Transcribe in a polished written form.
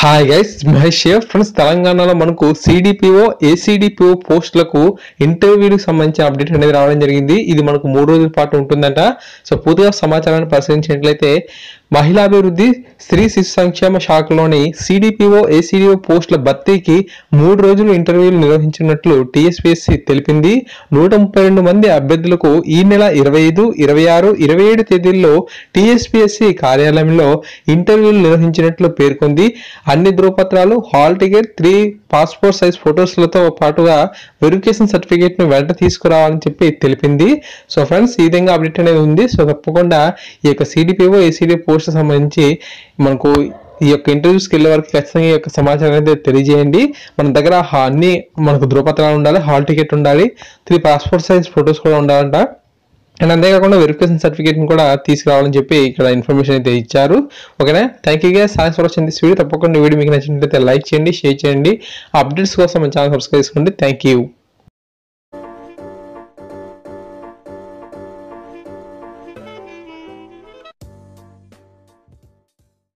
Hi guys, Mahesh friends. తెలంగాణలో మనకు CDPO ఏసీడిపిఓ పోస్టులకు ఇంటర్వ్యూలకు సంబంధించిన అప్డేట్ అనేది రావడం జరిగింది. ఇది మనకు 3 రోజుల పాటు ఉంటుందంట. సో పూర్తిగా సమాచారాన్ని పరిశీలించినట్లయితే మహిళాభివృద్ధి స్త్రీ శిశు సంక్షేమ శాఖలోని సిడిపిఓ ఏసీడిఓ పోస్టుల భర్తీకి 3 రోజులు ఇంటర్వ్యూలు నిర్వహించినట్లు టీఎస్పీఎస్సీ తెలిపింది. 132 మంది అభ్యర్థులకు ఈ నెల 25, 26, 27 తేదీల్లో టీఎస్పీఎస్సీ కార్యాలయంలో ఇంటర్వ్యూలు నిర్వహించినట్లు పేర్కొంది. అన్ని ధృవపత్రాలు, హాల్ టికెట్, 3 పాస్పోర్ట్ సైజ్ ఫొటోస్లతో పాటుగా వెరిఫికేషన్ సర్టిఫికేట్ ను వెంట తీసుకురావాలని చెప్పి తెలిపింది. సో ఫ్రెండ్స్, ఈ విధంగా అప్డేట్ అనేది ఉంది. సో తప్పకుండా ఈ యొక్క సిడిపిఓ ఏసీడిఓ పోస్ట్ సంబంధించి మనకు ఈ యొక్క ఇంటర్వ్యూస్కి వెళ్ళే వరకు ఖచ్చితంగా ఈ యొక్క సమాచారం అనేది తెలియజేయండి. మన దగ్గర అన్ని మనకు ధృవపత్రాలు ఉండాలి, హాల్ టికెట్ ఉండాలి, 3 పాస్పోర్ట్ సైజ్ ఫొటోస్ కూడా ఉండాలంట. అండ్ అంతేకాకుండా వెరిఫికేషన్ సర్టిఫికేట్ని కూడా తీసుకురావాలని చెప్పి ఇక్కడ ఇన్ఫర్మేషన్ అయితే ఇచ్చారు. ఓకేనా, thank you guys, thanks for watching this video. తప్పకుండా వీడియో మీకు నచ్చినట్లయితే లైక్ చేయండి, షేర్ చేయండి. అప్డేట్స్ కోసం మన ఛానల్ సబ్స్క్రైబ్ చేసుకోండి. Thank you.